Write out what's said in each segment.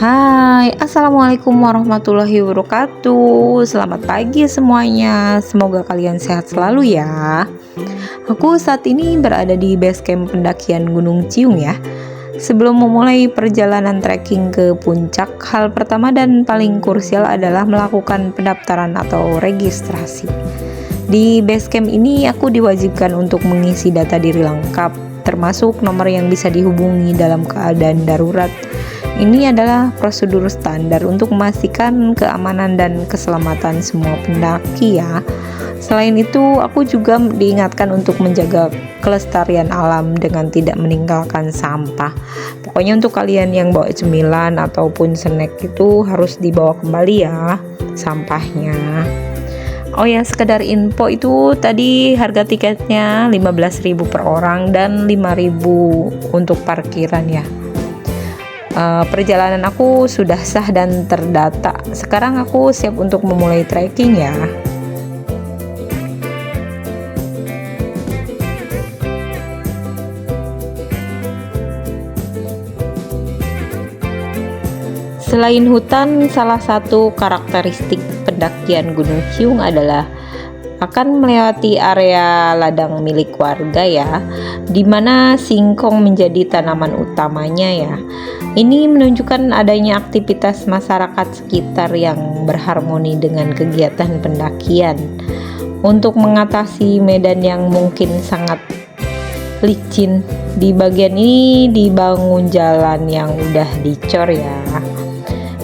Hai, Assalamualaikum warahmatullahi wabarakatuh. Selamat pagi semuanya. Semoga kalian sehat selalu ya. Aku saat ini berada di base camp pendakian Gunung Ciung ya. Sebelum memulai perjalanan trekking ke puncak, hal pertama dan paling krusial adalah melakukan pendaftaran atau registrasi. Di base camp ini aku diwajibkan untuk mengisi data diri lengkap, termasuk nomor yang bisa dihubungi dalam keadaan darurat. Ini adalah prosedur standar untuk memastikan keamanan dan keselamatan semua pendaki ya. Selain itu, aku juga diingatkan untuk menjaga kelestarian alam dengan tidak meninggalkan sampah. Pokoknya untuk kalian yang bawa cemilan ataupun snack itu harus dibawa kembali ya sampahnya. Oh ya, sekedar info itu tadi harga tiketnya 15.000 per orang dan 5.000 untuk parkiran ya. Perjalanan aku sudah sah dan terdata. Sekarang aku siap untuk memulai trekking ya. Selain hutan, salah satu karakteristik pendakian Gunung Ciung adalah akan melewati area ladang milik warga ya, di mana singkong menjadi tanaman utamanya ya. Ini menunjukkan adanya aktivitas masyarakat sekitar yang berharmoni dengan kegiatan pendakian. Untuk mengatasi medan yang mungkin sangat licin, di bagian ini dibangun jalan yang udah dicor ya.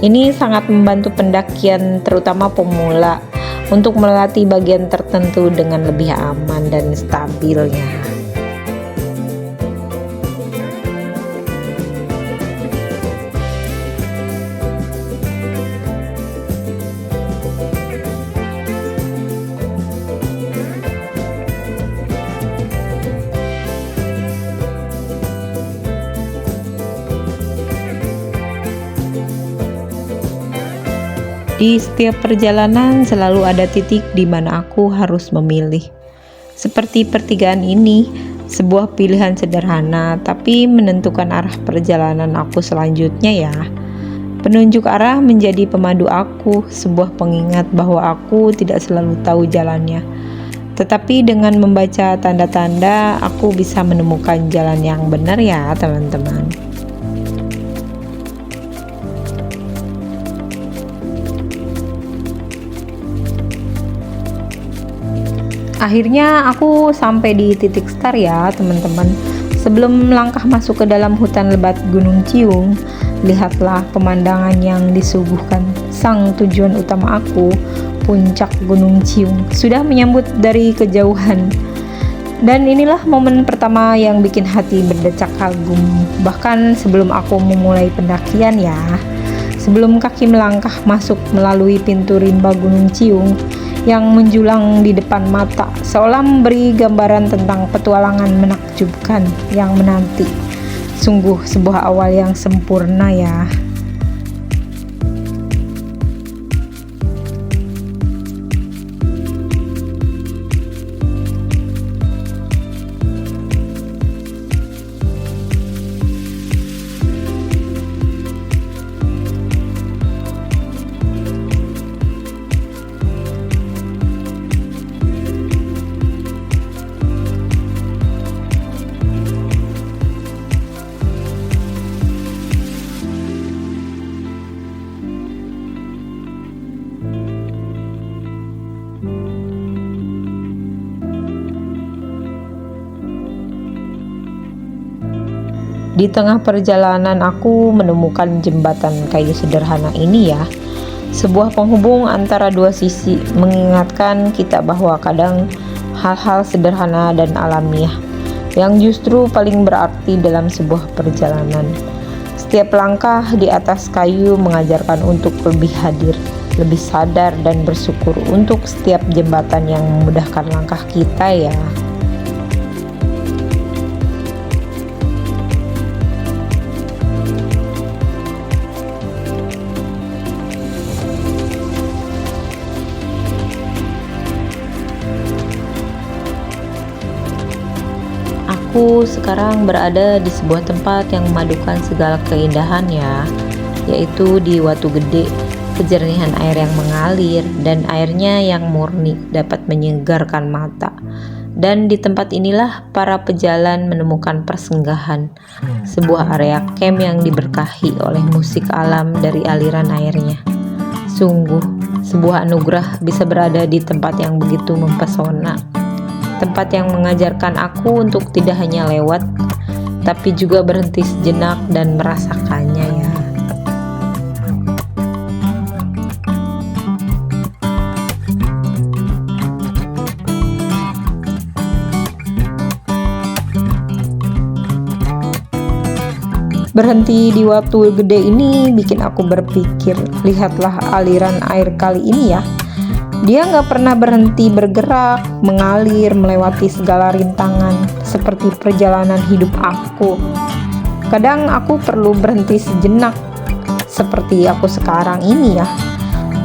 Ini sangat membantu pendakian terutama pemula untuk melewati bagian tertentu dengan lebih aman dan stabilnya. Di setiap perjalanan selalu ada titik di mana aku harus memilih. Seperti pertigaan ini, sebuah pilihan sederhana tapi menentukan arah perjalanan aku selanjutnya ya. Penunjuk arah menjadi pemandu aku, sebuah pengingat bahwa aku tidak selalu tahu jalannya. Tetapi dengan membaca tanda-tanda, aku bisa menemukan jalan yang benar ya teman-teman. Akhirnya aku sampai di titik start ya teman-teman. Sebelum melangkah masuk ke dalam hutan lebat Gunung Ciung, lihatlah pemandangan yang disuguhkan sang tujuan utama aku, puncak Gunung Ciung, sudah menyambut dari kejauhan. Dan inilah momen pertama yang bikin hati berdecak kagum. Bahkan sebelum aku memulai pendakian ya, sebelum kaki melangkah masuk melalui pintu rimba Gunung Ciung yang menjulang di depan mata, seolah memberi gambaran tentang petualangan menakjubkan yang menanti. Sungguh sebuah awal yang sempurna ya. Di tengah perjalanan aku menemukan jembatan kayu sederhana ini ya. Sebuah penghubung antara dua sisi, mengingatkan kita bahwa kadang hal-hal sederhana dan alamiah yang justru paling berarti dalam sebuah perjalanan. Setiap langkah di atas kayu mengajarkan untuk lebih hadir, lebih sadar dan bersyukur untuk setiap jembatan yang memudahkan langkah kita ya. Aku sekarang berada di sebuah tempat yang memadukan segala keindahan ya. yaitu di Watu Gede. Kejernihan air yang mengalir dan airnya yang murni dapat menyegarkan mata. Dan di tempat inilah para pejalan menemukan persinggahan, sebuah area camp yang diberkahi oleh musik alam dari aliran airnya. Sungguh, sebuah anugerah bisa berada di tempat yang begitu mempesona. Tempat yang mengajarkan aku untuk tidak hanya lewat, tapi juga berhenti sejenak dan merasakannya ya. Berhenti di Watu Gede ini bikin aku berpikir, lihatlah aliran air kali ini ya. Dia nggak pernah berhenti bergerak, mengalir, melewati segala rintangan, seperti perjalanan hidup aku. Kadang aku perlu berhenti sejenak, seperti aku sekarang ini ya.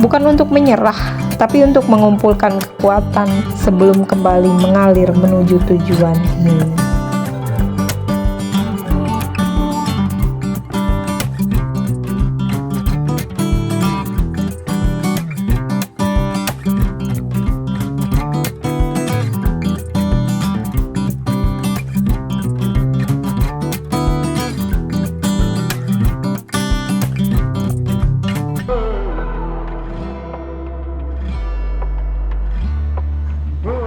Bukan untuk menyerah, tapi untuk mengumpulkan kekuatan sebelum kembali mengalir menuju tujuan.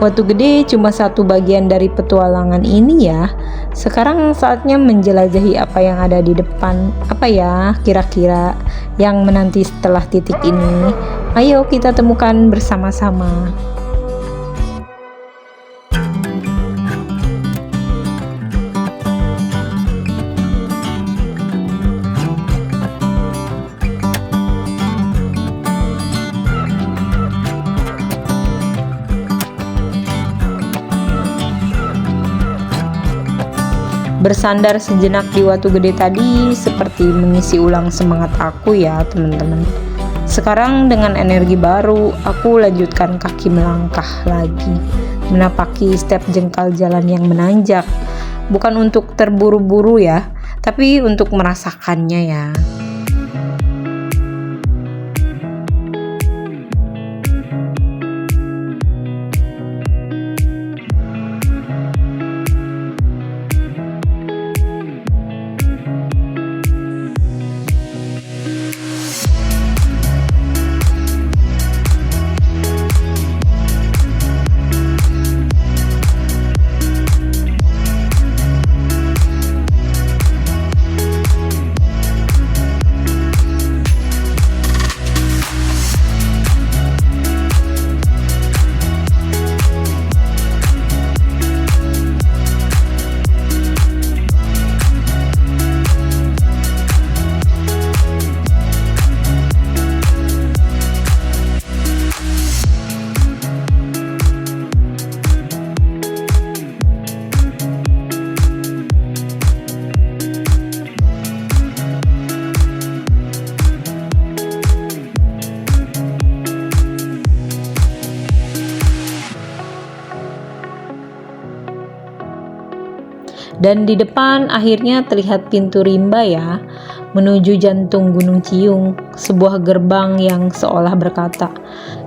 Watu Gede cuma satu bagian dari petualangan ini ya. Sekarang saatnya menjelajahi apa yang ada di depan. Apa ya kira-kira yang menanti setelah titik ini? Ayo kita temukan bersama-sama. Bersandar sejenak di Watu Gede tadi seperti mengisi ulang semangat aku ya teman-teman. Sekarang dengan energi baru, aku lanjutkan kaki melangkah lagi, menapaki setiap jengkal jalan yang menanjak. Bukan untuk terburu-buru ya, tapi untuk merasakannya ya. Dan di depan akhirnya terlihat pintu rimba ya, menuju jantung Gunung Ciung, sebuah gerbang yang seolah berkata,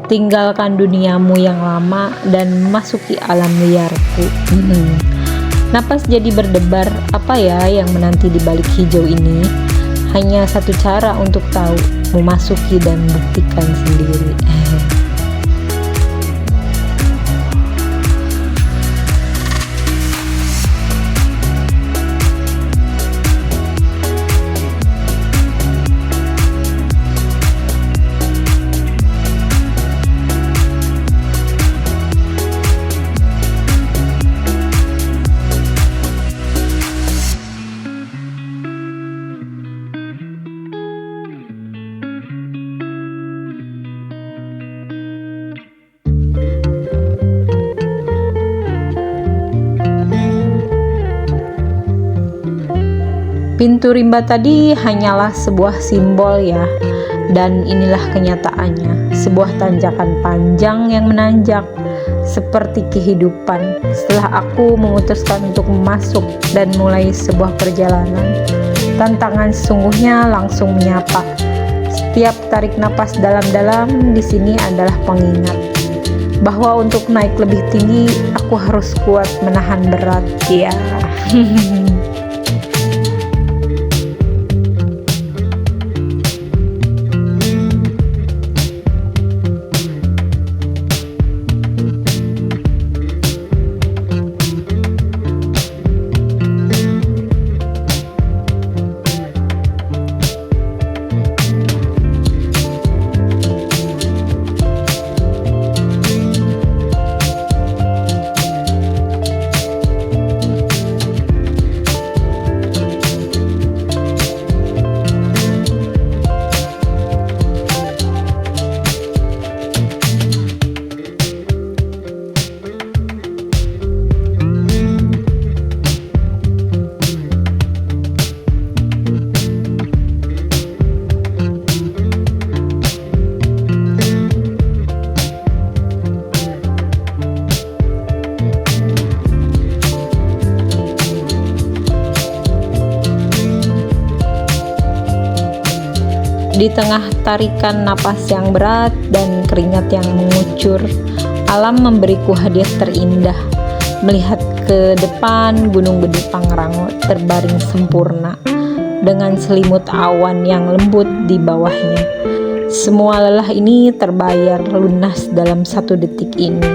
tinggalkan duniamu yang lama dan masuki alam liarku. Napas jadi berdebar, apa ya yang menanti di balik hijau ini? Hanya satu cara untuk tahu, memasuki dan buktikan sendiri. Pintu rimba tadi hanyalah sebuah simbol ya, dan inilah kenyataannya, sebuah tanjakan panjang yang menanjak seperti kehidupan. Setelah aku memutuskan untuk masuk dan mulai sebuah perjalanan, tantangan sesungguhnya langsung menyapa. Setiap tarik napas dalam-dalam di sini adalah pengingat bahwa untuk naik lebih tinggi aku harus kuat menahan berat ya. Di tengah tarikan napas yang berat dan keringat yang mengucur, alam memberiku hadiah terindah. Melihat ke depan, Gunung Gede Pangrango terbaring sempurna dengan selimut awan yang lembut di bawahnya. Semua lelah ini terbayar lunas dalam 1 detik ini.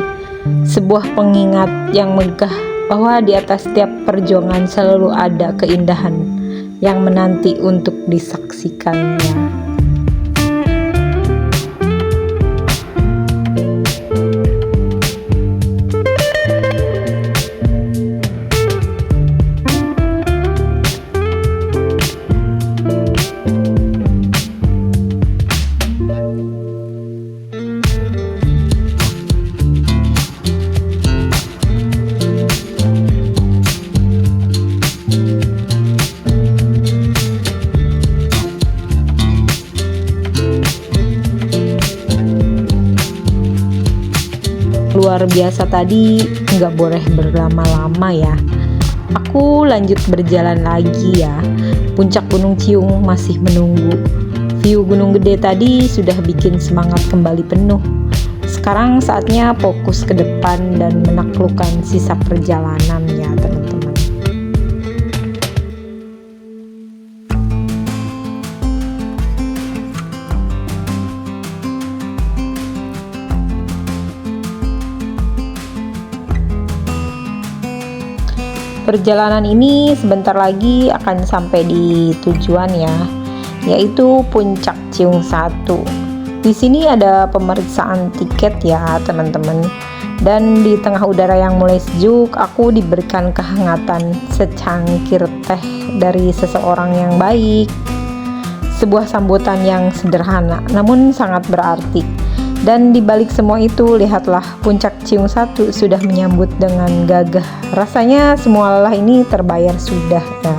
Sebuah pengingat yang megah bahwa di atas setiap perjuangan selalu ada keindahan yang menanti untuk disaksikannya. Luar biasa tadi, nggak boleh berlama-lama ya. Aku lanjut berjalan lagi ya. Puncak Gunung Ciung masih menunggu. View Gunung Gede tadi sudah bikin semangat kembali penuh. Sekarang saatnya fokus ke depan dan menaklukkan sisa perjalanan ya teman-teman. Perjalanan ini sebentar lagi akan sampai di tujuan ya, yaitu Puncak Ciung 1. Di sini ada pemeriksaan tiket ya teman-teman. Dan di tengah udara yang mulai sejuk, aku diberikan kehangatan secangkir teh dari seseorang yang baik. Sebuah sambutan yang sederhana namun sangat berarti. Dan di balik semua itu, lihatlah Puncak Ciung 1 sudah menyambut dengan gagah. Rasanya semua lelah ini terbayar sudah ya.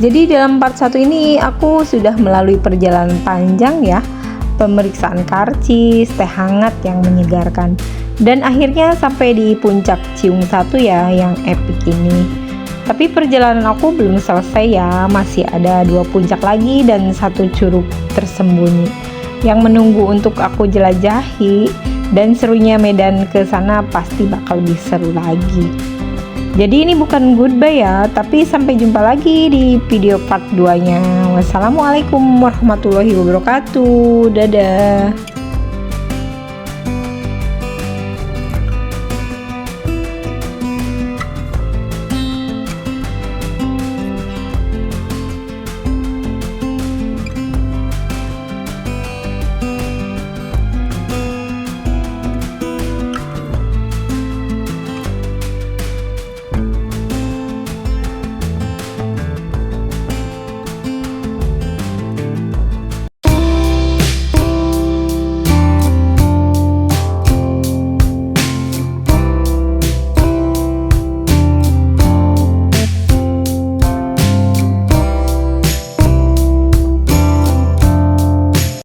Jadi dalam part 1 ini aku sudah melalui perjalanan panjang ya, pemeriksaan karcis, teh hangat yang menyegarkan, dan akhirnya sampai di Puncak Ciung 1 ya yang epic ini. Tapi perjalanan aku belum selesai ya, masih ada 2 puncak lagi dan 1 curug tersembunyi yang menunggu untuk aku jelajahi, dan serunya medan ke sana pasti bakal lebih seru lagi. Jadi ini bukan goodbye ya, tapi sampai jumpa lagi di video part 2-nya. Wassalamualaikum warahmatullahi wabarakatuh. Dadah.